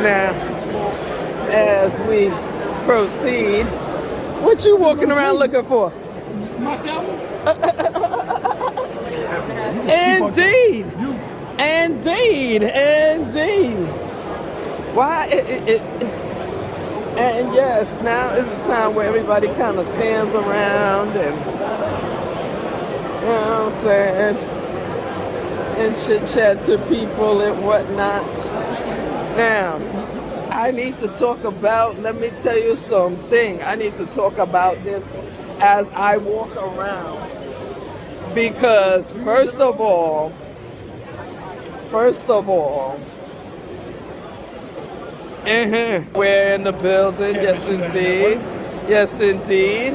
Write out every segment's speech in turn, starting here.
Now, as we proceed, what you walking around looking for? Myself? Indeed. Why? And yes, now is the time where everybody kind of stands around and, you know what I'm saying, and chit chat to people and whatnot. Now, I need to talk about, let me tell you something. I need to talk about this as I walk around. Because first of all, we're in the building, yes indeed.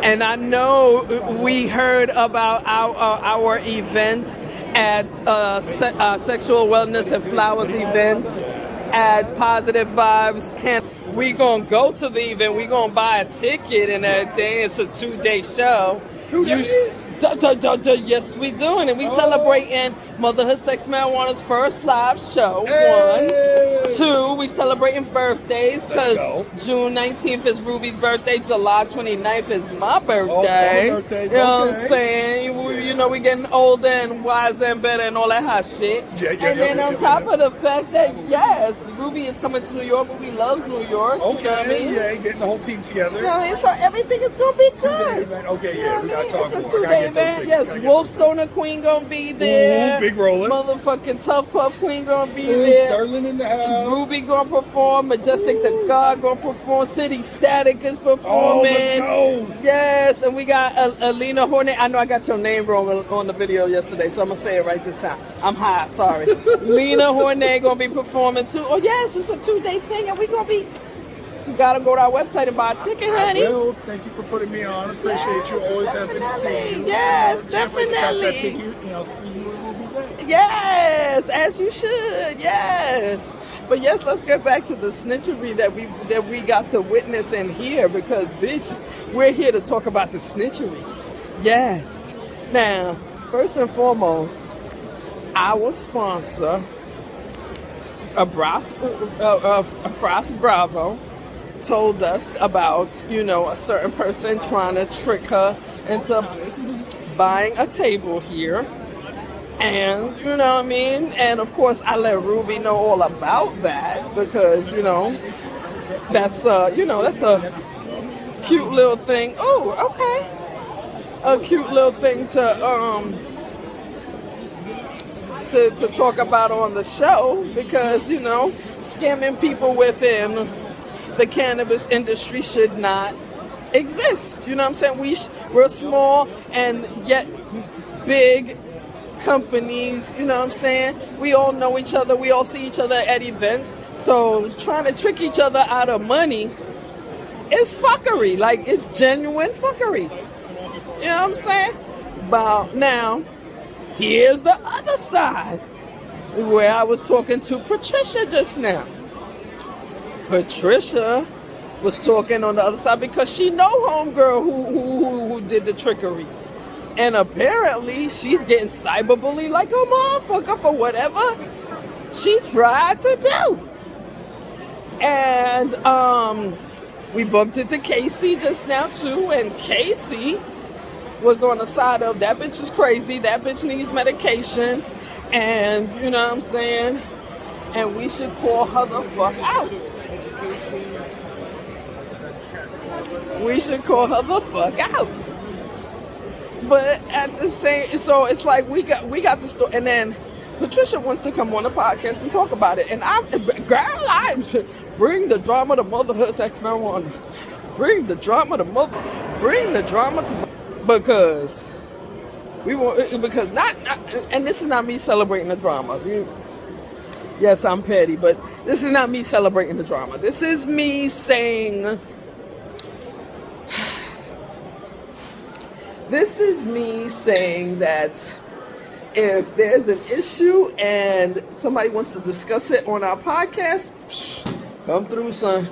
And I know we heard about our event at Sexual Wellness and Flowers event at Positive Vibes Camp. We gonna go to the event, we gonna buy a ticket and everything. It's a 2-day show. 2 days? Yes, we doing it. We celebrating Motherhood Sex Marijuana's first live show. Hey. 1. 2, we celebrating birthdays because June 19th is Ruby's birthday. July 29th is my birthday. All birthdays, you know okay. what I'm saying? We getting older and wiser and better and all that hot shit. Then on top of the fact that, yes, Ruby is coming to New York. Ruby loves New York. Okay, you know what I mean? Yeah, getting the whole team together. So everything is going to be good. Okay, yeah, we got to talk more. It's a 2-day event. Yes, Wolfstone Queen gonna be there. Ooh, big roller. Motherfucking Tough Puff Queen gonna be there. Sterling in the house. Ruby gonna perform. Majestic the God gonna perform. City Static is performing. Oh, let's go. Yes, and we got Alina Hornet. I know I got your name wrong on the video yesterday, so I'm gonna say it right this time. I'm high, sorry. Lena Hornet gonna be performing too. Oh yes, it's a 2-day thing, and we gonna be. You gotta go to our website and buy a ticket, honey. Well, thank you for putting me on. Appreciate you. Always happy to see you. Yes, Definitely. definitely. That ticket, see you when we'll be there. Yes, as you should. Yes, but yes, let's get back to the snitchery that we got to witness and hear because, bitch, we're here to talk about the snitchery. Yes. Now, first and foremost, our sponsor, Frost Bravo, told us about, a certain person trying to trick her into buying a table here. And, you know what I mean? And of course, I let Ruby know all about that because, that's a cute little thing. Oh, okay. A cute little thing to talk about on the show because, scamming people within the cannabis industry should not exist. You know what I'm saying? We're small and yet big companies, you know what I'm saying? We all know each other. We all see each other at events. So trying to trick each other out of money is fuckery. Like, it's genuine fuckery. You know what I'm saying? But now, here's the other side where I was talking to Patricia just now. Patricia was talking on the other side because she know homegirl who did the trickery. And apparently she's getting cyberbullied like a motherfucker for whatever she tried to do. And we bumped into Casey just now too, and Casey was on the side of that bitch is crazy, that bitch needs medication, and you know what I'm saying? And we should call her the fuck out. We should call her the fuck out. But at the same, so it's like we got the story, and then Patricia wants to come on the podcast and talk about it, and I bring the drama to Motherhood Sex Marijuana, bring the drama to because we want, because not and this is not me celebrating the drama. Yes, I'm petty, but this is not me celebrating the drama. This is me saying. This is me saying that if there's an issue and somebody wants to discuss it on our podcast, come through, son.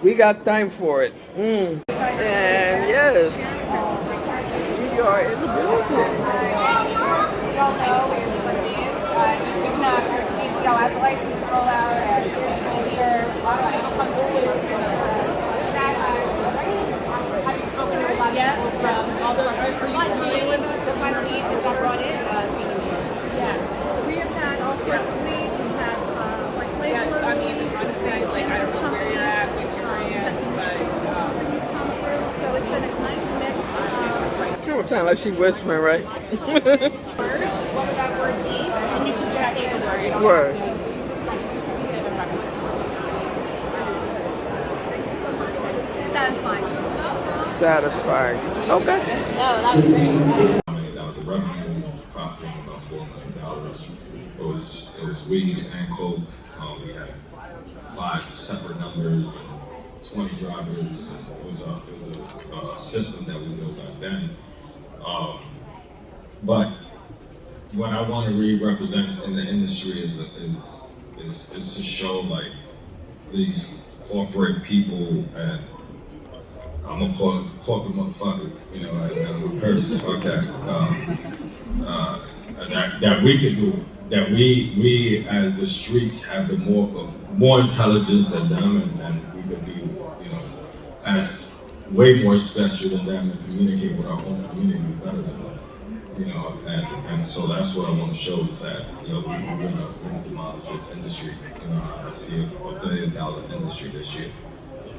We got time for it. And yes, we are in the building. Y'all know it's what it is. If not, as the licenses roll out, as it's easier, it'll come through. Have you spoken to a lot of people from all the final leads that got brought in? We have had all sorts of leads. We've had like labeler leads. Honestly, like I don't know where you're at with your Had some brand, but companies come through, so it's been a nice mix. Kind of sound like she whispering, right? What would that word be? And you can just say the word. You don't Word. have to give a preface. Satisfying. Satisfying. Okay. No, that was great. That was a revenue profit of about $4 million. It was weed and coke. We had 5 separate numbers, and 20 drivers, and it was a system that we built back then. But what I want to really represent in the industry is to show like these corporate people and I'm gonna call it corporate motherfuckers, you know, I'm gonna curse, fuck that. That we could do, that we as the streets have the more intelligence than them, and we could be, you know, as way more special than them and communicate with our own community better than them, you know, and so that's what I want to show is that, you know, we're gonna demolish this industry. You know, I see $1 billion industry this year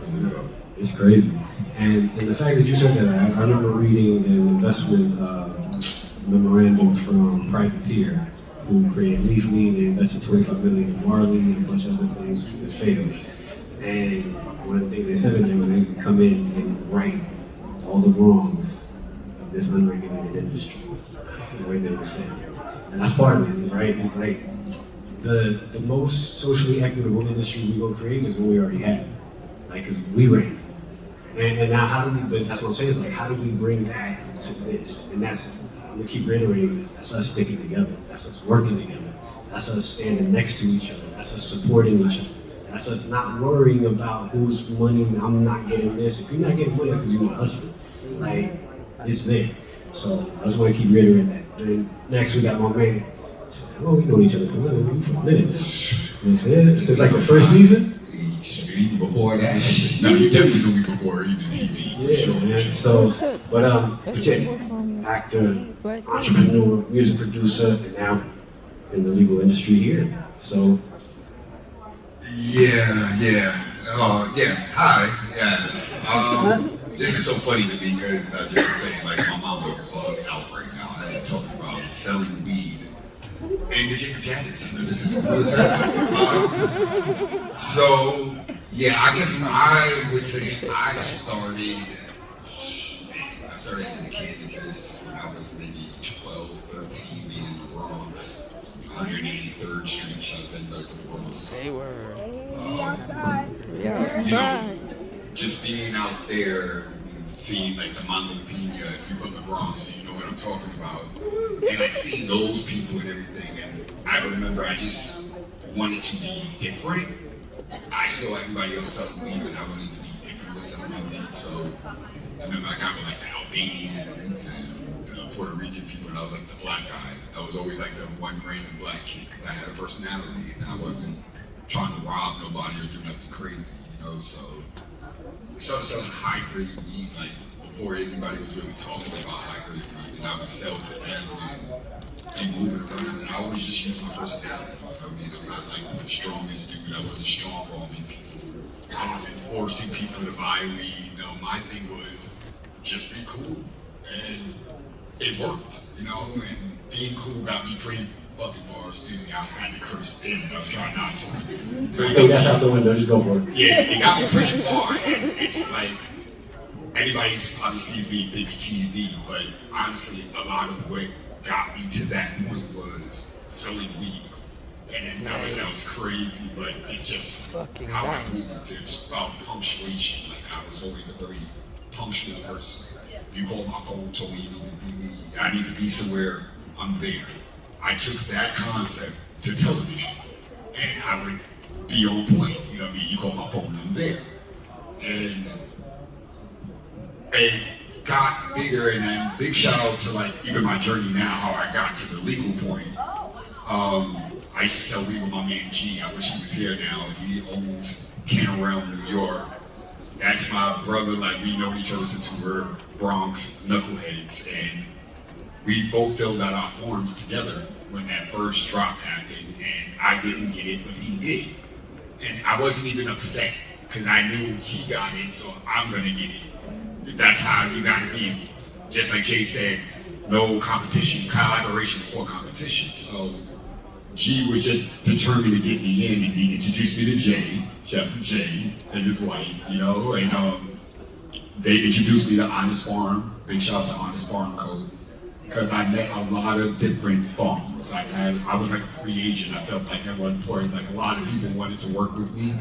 in New York. It's crazy. And the fact that you said that, I remember reading an investment memorandum from Privateer, who created Leafly. They invested $25 million in Marley and a bunch of other things that failed. And one of the things they said in there was they could come in and right all the wrongs of this unregulated industry, the way they were saying. And that's part of it, right? It's like the most socially equitable industry we go create is what we already have. Like, cause we ran. And now how do we, but that's what I'm saying, is like, how do we bring that to this? And that's, I'm gonna keep reiterating this, that's us sticking together, that's us working together, that's us standing next to each other, that's us supporting each other, that's us not worrying about whose money, I'm not getting this. If you're not getting money, it's because you're not hustling. Like, it's there. So I just wanna keep reiterating that. And next we got my man. Well, we know each other for a minute. Since like the first season? Even before that, no, you definitely knew me before even TV. Yeah, sure. man. So, but yeah, actor, entrepreneur, music producer, and now in the legal industry here. So, yeah. Hi. Yeah. This is so funny to me because I just was saying, like, my mom would bug out right now. I had talking about selling weed. And Virginia Janet Center, this is cool as hell. So, yeah, I guess I would say I started in the cannabis when I was maybe 12, 13, being in the Bronx, 183rd Street, shout out to anybody from the Bronx. They were. Outside. Outside. Just being out there, seeing like the Mango Pina, people in the Bronx, you know what I'm talking about. And like seeing those people and everything. And I remember I just wanted to be different. I saw everybody else selling weed, but I wanted to be different with selling my weed. So I remember I got with like the Albanians and Puerto Rican people, and I was like the black guy. I was always like the one random black kid because I had a personality and I wasn't trying to rob nobody or do nothing crazy, you know. So I started selling high-grade weed, like, before anybody was really talking about high-grade weed, and I would sell to them and move it around, and I always just use my personality. I mean, I'm not like the strongest dude, I wasn't strong-arming people, I wasn't forcing people to buy weed, you know, my thing was just be cool, and it worked, you know, and being cool got me pretty fucking far. Excuse me, I had to curse then, I was trying not to. But I think that's out the window, just go for it. yeah, it got me pretty far, and it's like, anybody probably sees me and thinks TV, but honestly, a lot of what got me to that point was selling weed. And it never sounds crazy, but it's just Fucking how I nice. moved. It's about punctuation. Like, I was always a very punctual person. You call my phone, told me you need to be me. I need to be somewhere, I'm there. I took that concept to television, and I would be on point. You know what I mean? You call my phone, I'm there. And it got bigger, and big shout out to like even my journey now, how I got to the legal point. I used to sell weed with my man G. I wish he was here now. He owns Can Realm, New York. That's my brother. Like, we know each other since we were Bronx knuckleheads, and we both filled out our forms together when that first drop happened, and I didn't get it, but he did. And I wasn't even upset, because I knew he got it, so I'm gonna get it. That's how you gotta be. Just like Jay said, no competition, collaboration before competition. So G was just determined to get me in, and he introduced me to Jay, Chef Jay, and his wife, you know, and they introduced me to Honest Farm. Big shout out to Honest Farm Code, because I met a lot of different farms. I was like a free agent. I felt like at one point, like a lot of people wanted to work with me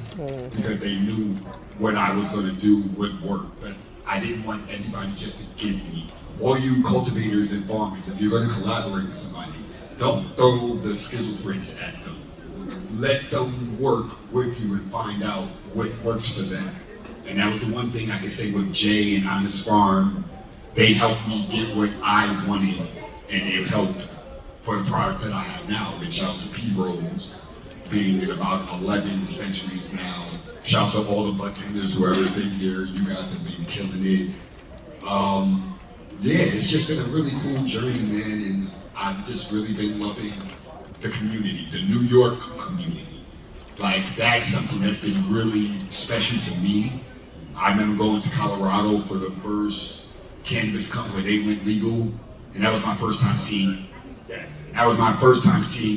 because they knew what I was going to do would work. But I didn't want anybody just to give me. All you cultivators and farmers, if you're going to collaborate with somebody, don't throw the schizophrenics at them. Let them work with you and find out what works for them. And that was the one thing I could say with Jay and Honest Farm. They helped me get what I wanted, and it helped for the product that I have now. And shout out to P-Rose, being in about 11 dispensaries now. Shout out to all the bartenders, whoever's in here. You guys have been killing it. Yeah, it's just been a really cool journey, man, and I've just really been loving the community, the New York community. Like, that's something that's been really special to me. I remember going to Colorado for the first cannabis cup where they went legal, and that was my first time seeing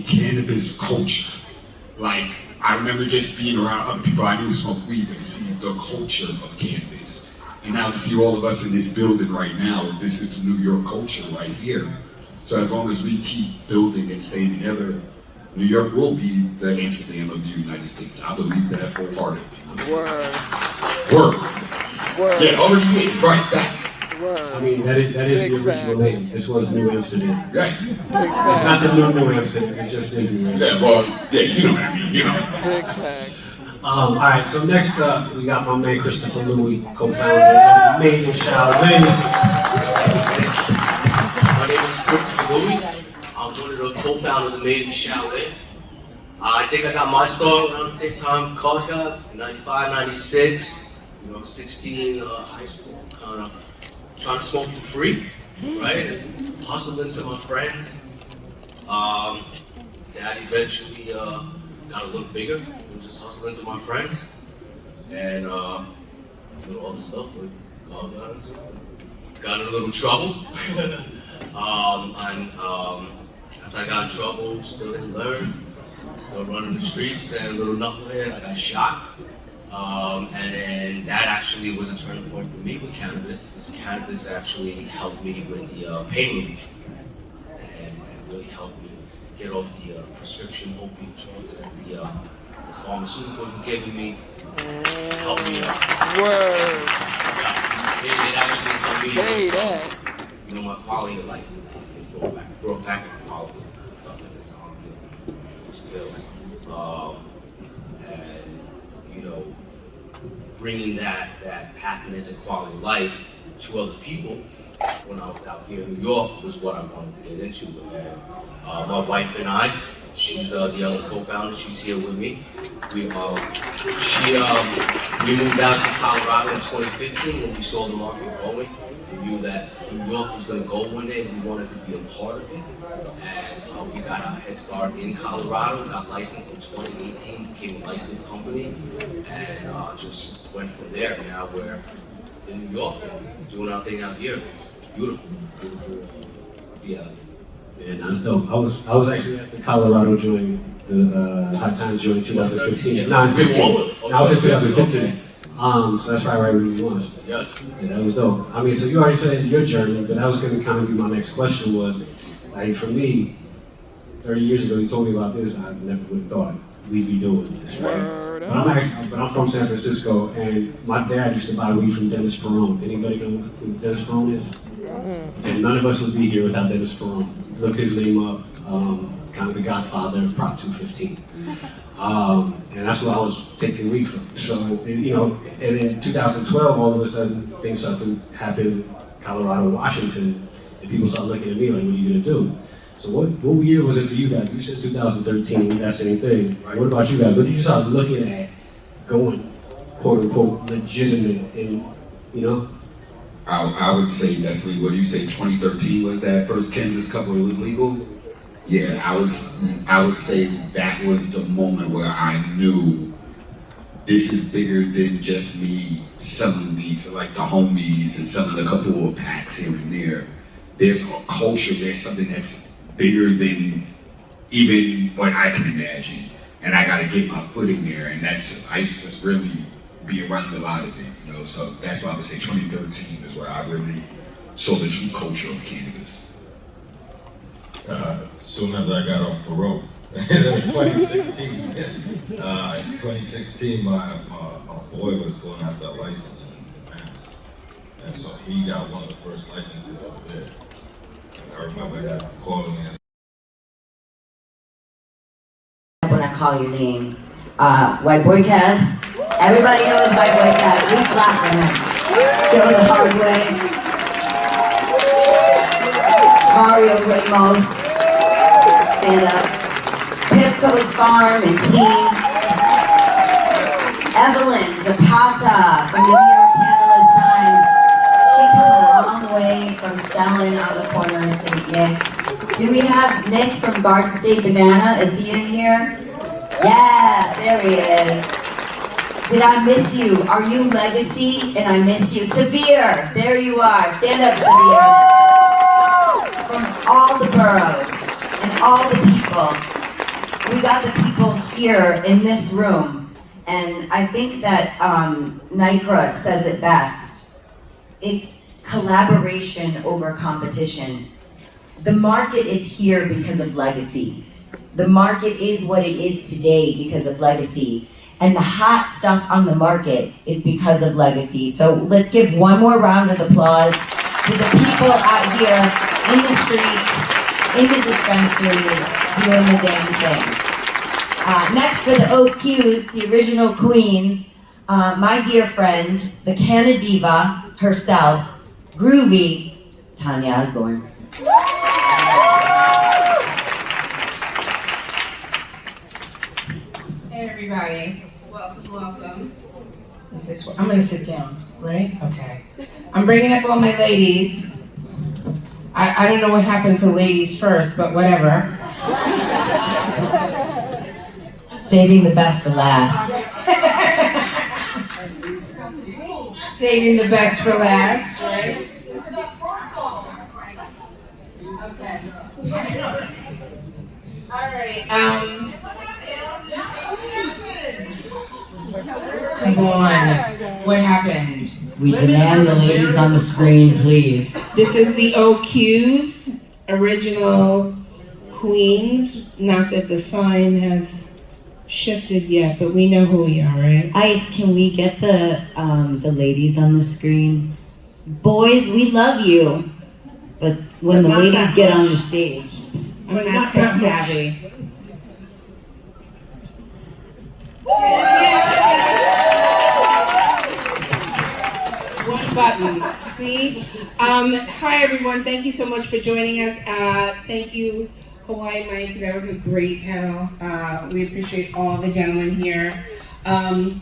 cannabis culture. Like, I remember just being around other people I knew who smoked weed, but to see the culture of cannabis. And now to see all of us in this building right now, this is the New York culture right here. So as long as we keep building and staying together, New York will be the Amsterdam of the United States. I believe that wholeheartedly. Word. Yeah, already is, right, facts. Word. I mean, that is Big the original facts. name. This was New Amsterdam. Right. Big It's not facts. the new Amsterdam, it just is New Amsterdam. Yeah, well, yeah, you know what I mean, you know. Big facts. All right, so next up, we got my man Christopher Louis, co-founder of Made in Shaolin. My name is Christopher Louis. I'm one of the co-founders of Made in Shaolin. I think I got my start around the same time Cars got, 95, 96, 16, high school, kind of trying to smoke for free, right? And hustling some of my friends. Dad eventually got a little bigger, and just hustling to my friends. And all the stuff with car guns. Got in a little trouble. After I got in trouble, still didn't learn. Still running the streets and a little knucklehead, I got shot. And then that actually was a turning point for me with cannabis, because cannabis actually helped me with the pain relief. And really helped me get off the prescription opiate drugs that the pharmaceuticals were giving me. Helped me out. Word. It actually helped me. Say that. My quality of life. It brought back my quality. I felt like it's on bills. And bringing that happiness and quality of life to other people when I was out here in New York was what I wanted to get into. And my wife and I, she's the other co-founder, she's here with me. We moved out to Colorado in 2015 when we saw the market growing. We knew that New York was going to go one day and we wanted to be a part of it. And we got our head start in Colorado, got licensed in 2018, became a licensed company, and just went from there. Now we're in New York, doing our thing out here. It's beautiful, beautiful to be out here. Yeah, that's dope. I was actually at the Colorado during the High Times during 2015. No, 15. I was in 2015. So that's probably right when you launched. Yes. Yeah, that was dope. I mean, so you already said your journey, but that was going to kind of be my next question was, like, for me, 30 years ago, you told me about this, I never would have thought we'd be doing this, right? But I'm from San Francisco, and my dad used to buy weed from Dennis Perone. Anybody know who Dennis Perone is? And none of us would be here without Dennis Perone. Look his name up, kind of the godfather of Prop 215. And that's where I was taking weed from. So, and in 2012, all of a sudden, things started to happen in Colorado, Washington, and people started looking at me like, what are you gonna do? So what year was it for you guys? You said 2013, that same thing. Right? What about you guys? When did you start looking at going, quote unquote, legitimate in, you know? I would say definitely, what do you say, 2013 was that first cannabis cup where it was legal? Yeah, I would say that was the moment where I knew this is bigger than just me selling weed to like the homies and selling a couple of packs here and there. There's a culture, there's something that's bigger than even what I can imagine. And I gotta get my foot in there, and I used to just really be around a lot of it, you know, so that's why I would say 2013 is where I really saw the true culture of cannabis. As soon as I got off parole, 2016. 2016, my boy was going after a license in Mass, and so he got one of the first licenses up there. And I remember that calling me and when I call your name. White Boy Kev. Everybody knows White Boy Kev. We clap for him. Joe the Hard Way. Mario Ramos. Stand up. Pifco's Farm and Team. Evelyn Zapata from the New York Catalyst Times. She came a long way from selling on the corner of St. Nick. Do we have Nick from Garden State Banana? Is he in here? Yeah, there he is. Did I miss you? Are you Legacy? And I miss you. Severe, there you are. Stand up, Severe. From all the boroughs and all the people. We got the people here in this room. And I think that Nycra says it best. It's collaboration over competition. The market is here because of Legacy. The market is what it is today because of Legacy. And the hot stuff on the market is because of Legacy. So let's give one more round of applause to the people out here in the streets, in the dispensaries, doing the damn thing. Next for the OQs, the original queens, my dear friend, the Canna Diva herself, Groovy, Tanya Osborne. Hey everybody, welcome. Is this where, I'm gonna sit down, right? Okay. I'm bringing up all my ladies. I don't know what happened to ladies first, but whatever. Saving the best for last. Saving the best for last, right? Okay. All right. Come on. What happened? We demand the ladies on the screen, please. This is the OQs, original queens. Not that the sign has shifted yet, but we know who we are, right? Ice, can we get the ladies on the screen? Boys, we love you, but when the ladies get on the stage, I'm not so savvy. One button. See? Hi everyone. Thank you so much for joining us. Thank you, Hawaii Mike. That was a great panel. We appreciate all the gentlemen here. And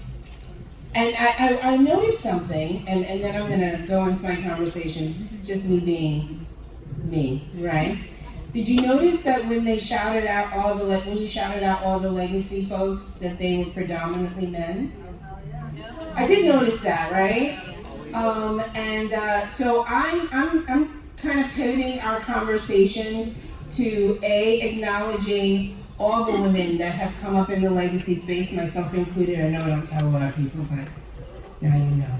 I noticed something, and then I'm gonna go into my conversation. This is just me being me, right? Did you notice that when they shouted out when you shouted out all the Legacy folks, that they were predominantly men? I did notice that, right? So I'm kind of pivoting our conversation to acknowledging all the women that have come up in the Legacy space, myself included. I know I don't tell a lot of people, but now you know.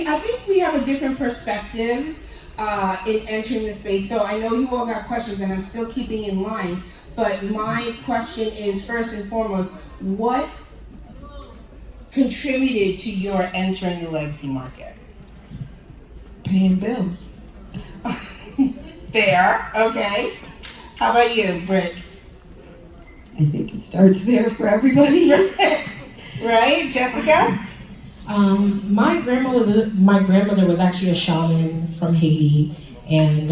I think we have a different perspective in entering the space. So I know you all got questions, and I'm still keeping in line. But my question is, first and foremost, what contributed to your entering the Legacy market? Paying bills. Fair, okay. How about you, Britt? I think it starts there for everybody. Right, Jessica? My grandmother was actually a shaman from Haiti, And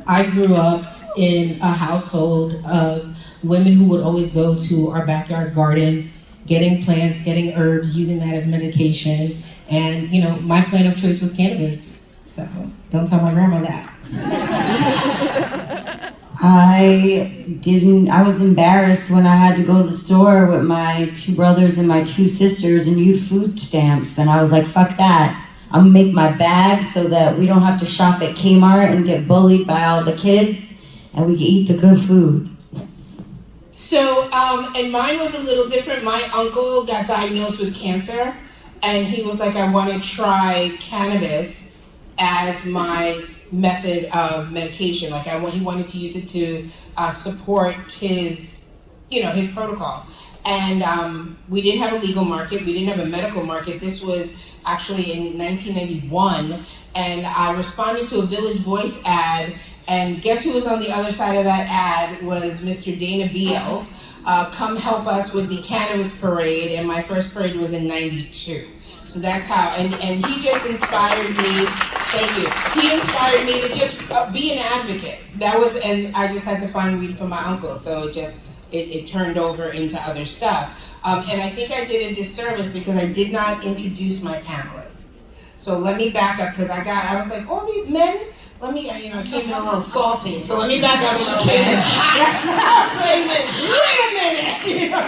I grew up in a household of women who would always go to our backyard garden, getting plants, getting herbs, using that as medication. And, you know, my plant of choice was cannabis. So don't tell my grandma that. I was embarrassed when I had to go to the store with my 2 brothers and my 2 sisters and use food stamps. And I was like, fuck that. I'm gonna make my bag so that we don't have to shop at Kmart and get bullied by all the kids and we can eat the good food. So, and mine was a little different. My uncle got diagnosed with cancer, and he was like, I want to try cannabis as my method of medication. Like, he wanted to use it to support his, his protocol. And we didn't have a legal market. We didn't have a medical market. This was actually in 1991, and I responded to a Village Voice ad. And guess who was on the other side of that ad was Mr. Dana Beal. Come help us with the cannabis parade, and my first parade was in '92. So that's how, and he just inspired me. Thank you. He inspired me to just be an advocate. That was, and I just had to find weed for my uncle. So it turned over into other stuff. And I think I did a disservice because I did not introduce my panelists. So let me back up because I was like, all these men. Let me, I came in a little salty, so let me back up a little bit. Wait a minute.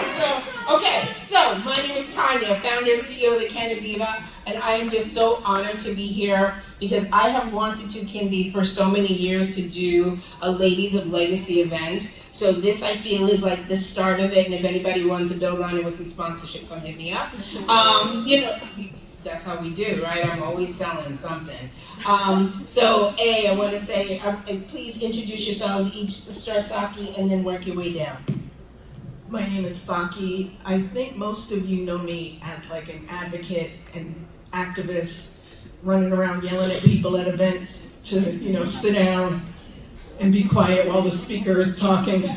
So my name is Tanya, founder and CEO of the Canna Diva, and I am just so honored to be here because I have wanted to, Kimby, for so many years to do a Ladies of Legacy event. So this, I feel, is like the start of it, and if anybody wants to build on it with some sponsorship, come hit me up. That's how we do, right? I'm always selling something. I want to say, please introduce yourselves, each start Saki, and then work your way down. My name is Saki. I think most of you know me as like an advocate and activist, running around yelling at people at events to, sit down and be quiet while the speaker is talking.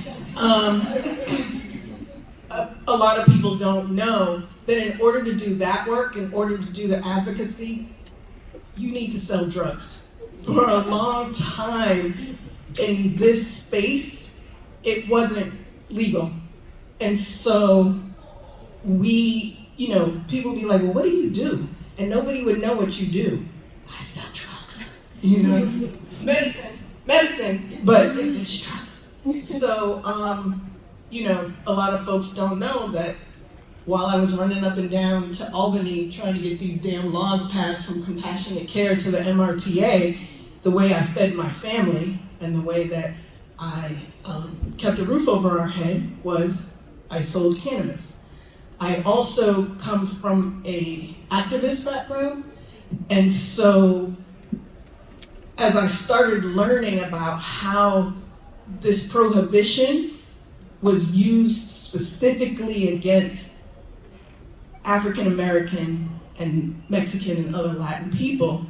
A lot of people don't know that in order to do that work, in order to do the advocacy, you need to sell drugs. For a long time in this space, it wasn't legal. And so people would be like, well, what do you do? And nobody would know what you do. I sell drugs, medicine, but it's drugs. So, a lot of folks don't know that while I was running up and down to Albany trying to get these damn laws passed from compassionate care to the MRTA, the way I fed my family and the way that I kept a roof over our head was I sold cannabis. I also come from a activist background, and so as I started learning about how this prohibition was used specifically against African American and Mexican and other Latin people,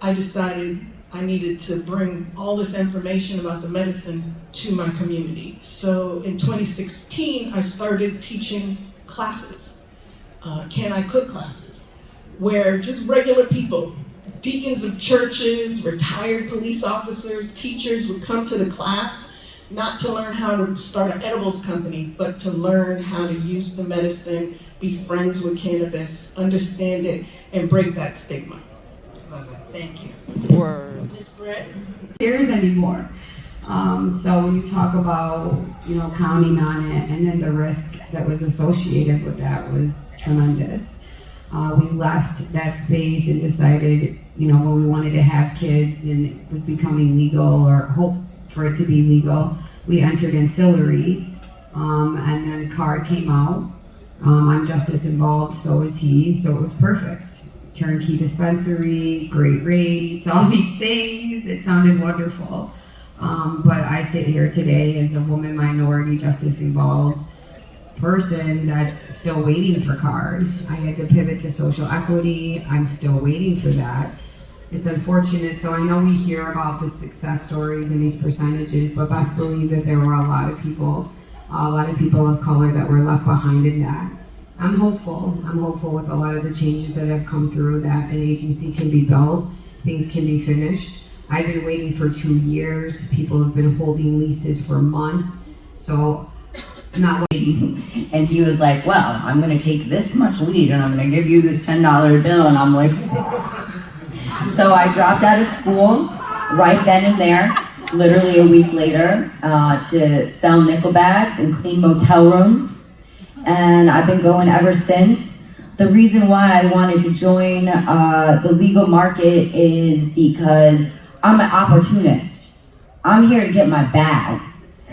I decided I needed to bring all this information about the medicine to my community. So in 2016, I started teaching classes, Can I Cook classes, where just regular people, deacons of churches, retired police officers, teachers would come to the class, not to learn how to start an edibles company, but to learn how to use the medicine, be friends with cannabis, understand it, and break that stigma. Love it. Thank you. Word. Ms. Brett? There's anymore. So when you talk about, counting on it, and then the risk that was associated with that was tremendous. We left that space and decided, when we wanted to have kids and it was becoming legal or hope for it to be legal, we entered ancillary, and then CARD came out. I'm just as involved, so is he, so it was perfect. Turnkey dispensary, great rates, all these things, it sounded wonderful. But I sit here today as a woman minority justice involved person that's still waiting for CARD. I had to pivot to social equity, I'm still waiting for that. It's unfortunate, so I know we hear about the success stories and these percentages, but best believe that there were a lot of people of color that were left behind in that. I'm hopeful with a lot of the changes that have come through that an agency can be built, things can be finished. I've been waiting for 2 years. People have been holding leases for months. So not waiting. And he was like, well, I'm gonna take this much weed and I'm gonna give you this $10 bill. And I'm like, so I dropped out of school right then and there, literally a week later, to sell nickel bags and clean motel rooms. And I've been going ever since. The reason why I wanted to join the legal market is because I'm an opportunist. I'm here to get my bag.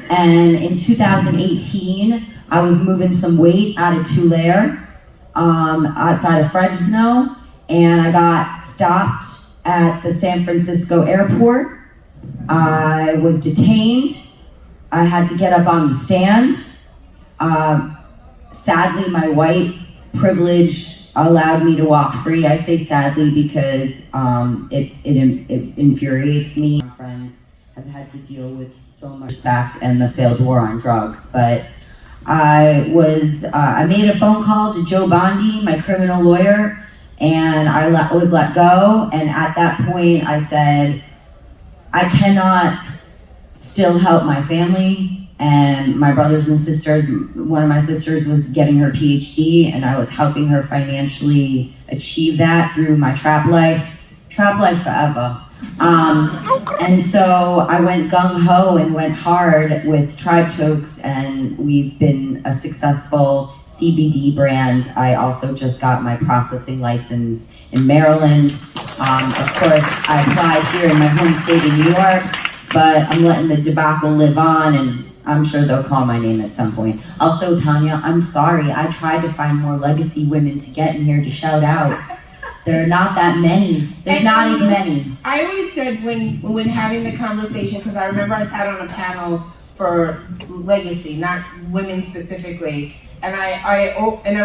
And in 2018, I was moving some weight out of Tulare, outside of Fresno, and I got stopped at the San Francisco airport. I was detained. I had to get up on the stand. Sadly, my white privilege allowed me to walk free. I say sadly because it infuriates me. My friends have had to deal with so much respect and the failed war on drugs, but I made a phone call to Joe Bondi, my criminal lawyer, and I was let go. And at that point, I said, I cannot still help my family and my brothers and sisters. One of my sisters was getting her PhD, and I was helping her financially achieve that through my trap life forever. And so I went gung-ho and went hard with Tribe Tokes, and we've been a successful CBD brand. I also just got my processing license in Maryland. Of course, I applied here in my home state of New York, but I'm letting the debacle live on, and I'm sure they'll call my name at some point. Also, Tanya, I'm sorry. I tried to find more legacy women to get in here to shout out. There are not that many. There's not as many. I always said when having the conversation, because I remember I sat on a panel for legacy, not women specifically, and I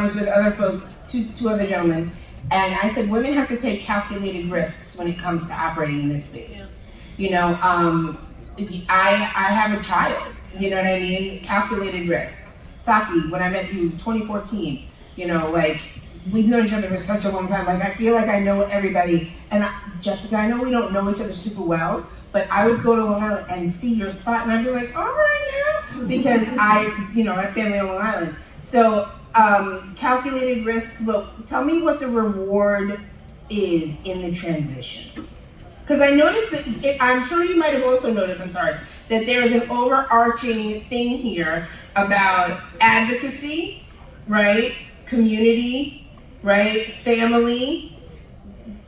was with other folks, two other gentlemen, and I said women have to take calculated risks when it comes to operating in this space. You know, I have a child. You know what I mean? Calculated risk. Saki, when I met you, 2014. You know, like. We've known each other for such a long time. Like, I feel like I know everybody. And Jessica, I know we don't know each other super well, but I would go to Long Island and see your spot, and I'd be like, all right now, because I have family on Long Island. So, calculated risks. But tell me what the reward is in the transition. Because I noticed that, I'm sure you might have also noticed, that there's an overarching thing here about advocacy, right? Community, right? Family.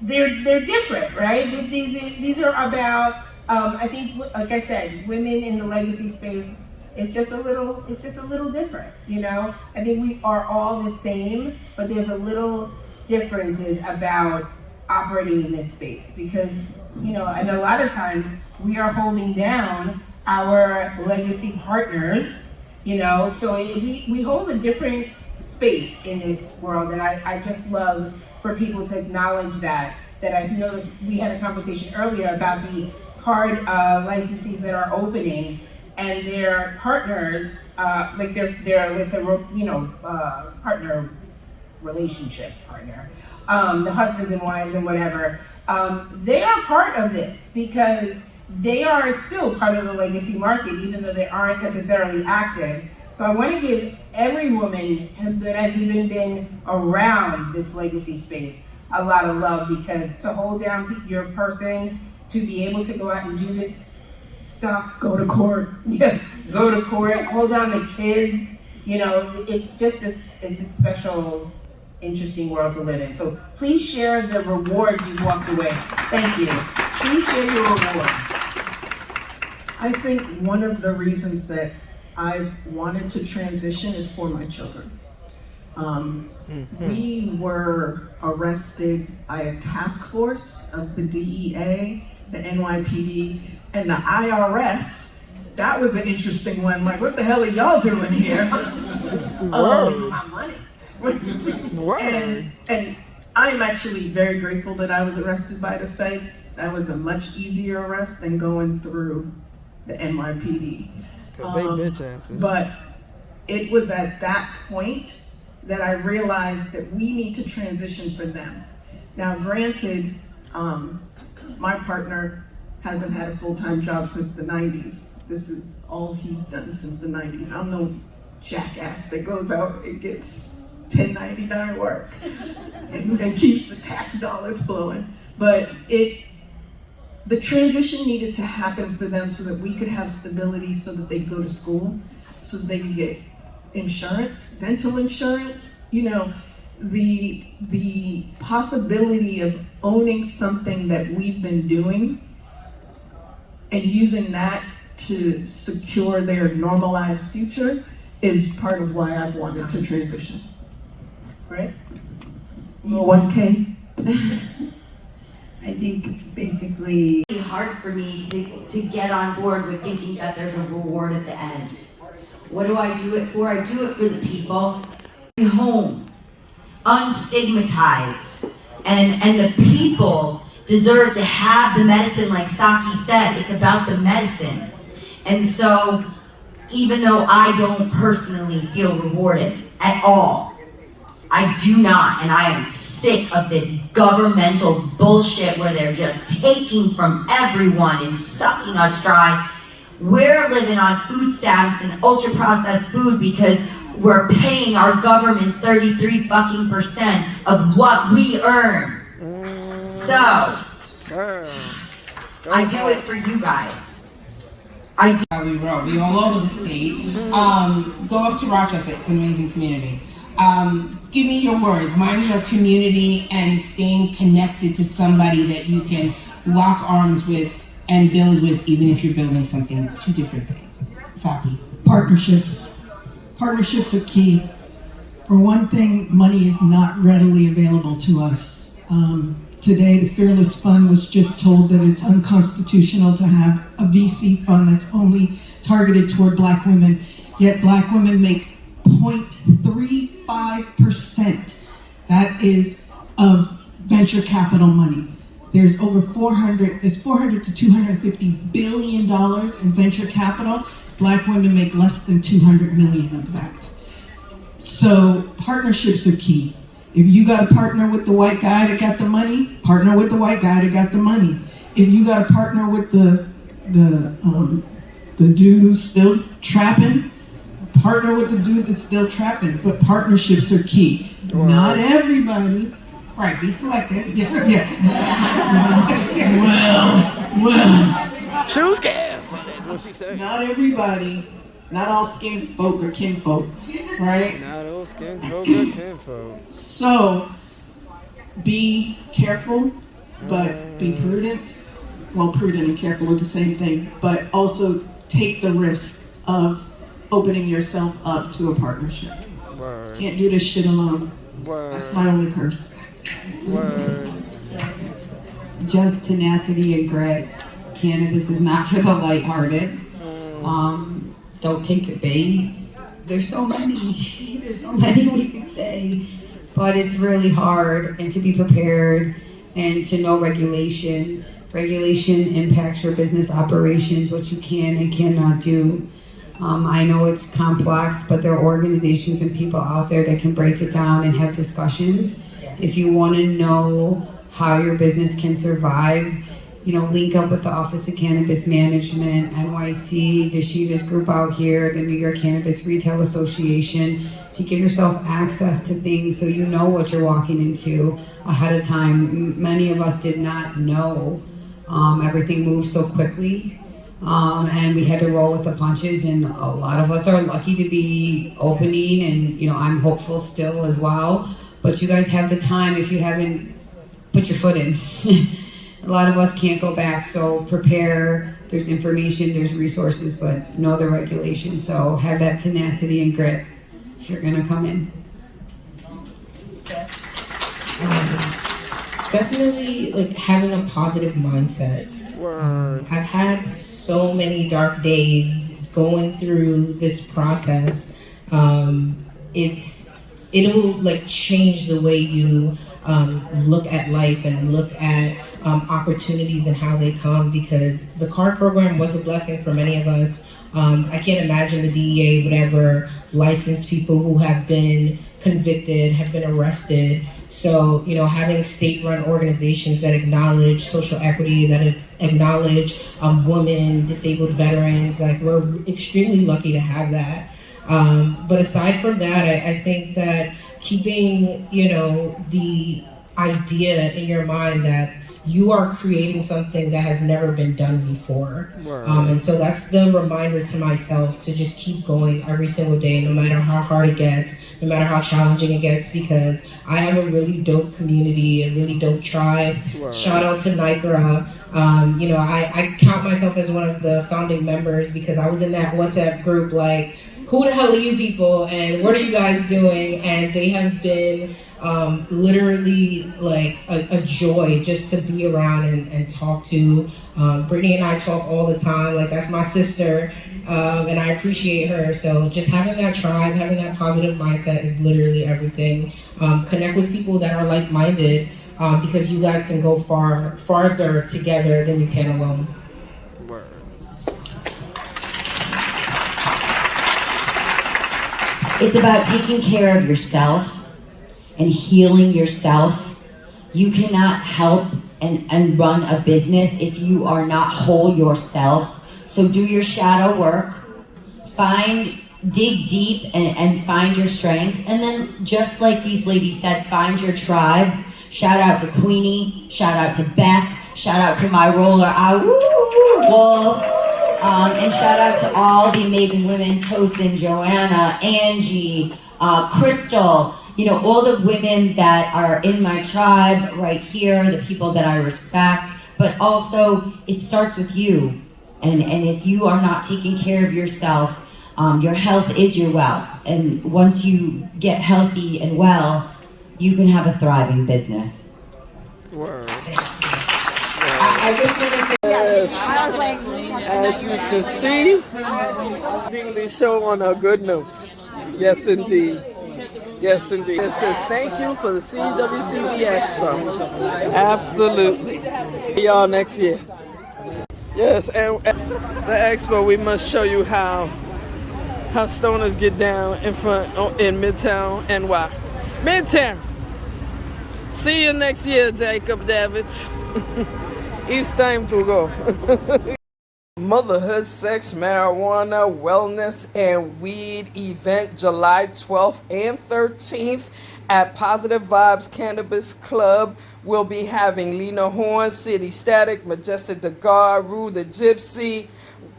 They're different, right? These are about I think, like I said, women in the legacy space. It's just a little different, you know. I think we are all the same, but there's a little differences about operating in this space because and a lot of times we are holding down our legacy partners, So we hold a different space in this world, and I just love for people to acknowledge that I noticed we had a conversation earlier about the card licensees that are opening and their partners, like let's say partner relationship partner, the husbands and wives and whatever, they are part of this because they are still part of the legacy market even though they aren't necessarily active. So I want to give every woman that has even been around this legacy space a lot of love because to hold down your person, to be able to go out and do this stuff, go to court, hold down the kids, it's just it's a special, interesting world to live in. So please share the rewards you walked away. Thank you. Please share your rewards. I think one of the reasons that I've wanted to transition is for my children. We were arrested by a task force of the DEA, the NYPD, and the IRS. That was an interesting one. Like, what the hell are y'all doing here? My money. And I'm actually very grateful that I was arrested by the feds. That was a much easier arrest than going through the NYPD. But it was at that point that I realized that we need to transition for them. Now, granted, my partner hasn't had a full-time job since the 90s. This is all he's done since the 90s. I'm no jackass that goes out and gets 1099 work and keeps the tax dollars flowing. But the transition needed to happen for them so that we could have stability, so that they go to school, so that they can get insurance, dental insurance. You know, the possibility of owning something that we've been doing and using that to secure their normalized future is part of why I've wanted to transition. Right? 1K. I think basically It's hard for me to get on board with thinking that there's a reward at the end. What do I do it for? I do it for the people. Home, unstigmatized, and the people deserve to have the medicine. Like Saki said, it's about the medicine. And so, even though I don't personally feel rewarded at all, I do not, and I am sick of this governmental bullshit where they're just taking from everyone and sucking us dry. We're living on food stamps and ultra-processed food because we're paying our government 33% of what we earn. So, I do it for you guys. We roll. We all over the state. Go up to Rochester. It's an amazing community. Give me your words. Mine is your community and staying connected to somebody that you can lock arms with and build with, even if you're building something. Two different things. Saki. Partnerships. Partnerships are key. For one thing, money is not readily available to us. Today, the Fearless Fund was just told that it's unconstitutional to have a VC fund that's only targeted toward Black women, yet Black women make 0.35%. That is of venture capital money. There's over 400 to $250 billion in venture capital. Black women make less than 200 million of that. So partnerships are key. If you got to partner with the white guy that got the money, partner with the white guy that got the money. If you got to partner with the dude who's still trapping, partner with the dude that's still trapping. But partnerships are key. Wow. Not everybody. Right, be selective. Yeah. Well. Choose carefully, that's what she said. Not everybody, not all skin folk are kinfolk, right? Not all skin folk are kinfolk. So, be careful, but be prudent. Well, prudent and careful are the same thing, but also take the risk of opening yourself up to a partnership. Word. Can't do this shit alone. Word. That's my only curse. Word. just tenacity and grit. Cannabis is not for the lighthearted. Don't take the bait. There's so many we could say, but it's really hard, and to be prepared and to know regulation. Regulation impacts your business operations, what you can and cannot do. I know it's complex, but there are organizations and people out there that can break it down and have discussions. If you want to know how your business can survive, link up with the Office of Cannabis Management, NYC, Dashida's group out here, the New York Cannabis Retail Association, to give yourself access to things so you know what you're walking into ahead of time. Many of us did not know. Everything moved so quickly, and we had to roll with the punches, and a lot of us are lucky to be opening, and I'm hopeful still as well, but you guys have the time if you haven't put your foot in. A lot of us can't go back, so prepare. There's information, there's resources, but know the regulation. So have that tenacity and grit if you're gonna come in. Definitely having a positive mindset. I've had so many dark days going through this process. It'll change the way you look at life and look at opportunities and how they come, because the CARD program was a blessing for many of us. I can't imagine the DEA would ever license people who have been convicted, have been arrested. So, you know, having state-run organizations that acknowledge social equity, that acknowledge women, disabled veterans, like we're extremely lucky to have that. But aside from that, I think that keeping, you know, the idea in your mind that you are creating something that has never been done before. And so that's the reminder to myself to just keep going every single day, no matter how hard it gets, no matter how challenging it gets, because I have a really dope community, a really dope tribe. Shout out to NYCRA. You know, I count myself as one of the founding members because I was in that WhatsApp group like, who the hell are you people and what are you guys doing? And they have been literally like a joy just to be around and talk to. Brittany and I talk all the time, like that's my sister, and I appreciate her. So just having that tribe, having that positive mindset is literally everything. Connect with people that are like-minded because you guys can go farther together than you can alone. It's about taking care of yourself and healing yourself. You cannot help and run a business if you are not whole yourself. So do your shadow work, dig deep and find your strength. And then just like these ladies said, find your tribe. Shout out to Queenie, shout out to Beth, shout out to my roller, Wolf. And shout out to all the amazing women, Tosin, Joanna, Angie, Crystal, you know, all the women that are in my tribe right here, the people that I respect, but also it starts with you. And if you are not taking care of yourself, your health is your wealth. And once you get healthy and well, you can have a thriving business. Word. I just want to say, yes. As you can see, ending the show on a good note. Yes, indeed. Yes, indeed. It says thank you for the CWCB Expo. Absolutely. See y'all next year. Yes, and at the expo, we must show you how stoners get down in Midtown NY. Midtown. See you next year, Jacob Davids. It's time to go. Motherhood, sex, marijuana, wellness, and weed event July 12th and 13th at Positive Vibes Cannabis Club. We'll be having Lena Horne, City Static, Majestic the God, Rue the Gypsy,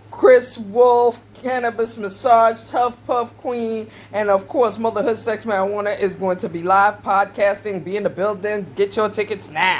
Chris Wolf, Cannabis Massage, Tough Puff Queen, and of course Motherhood, Sex, Marijuana is going to be live podcasting. Be in the building. Get your tickets now.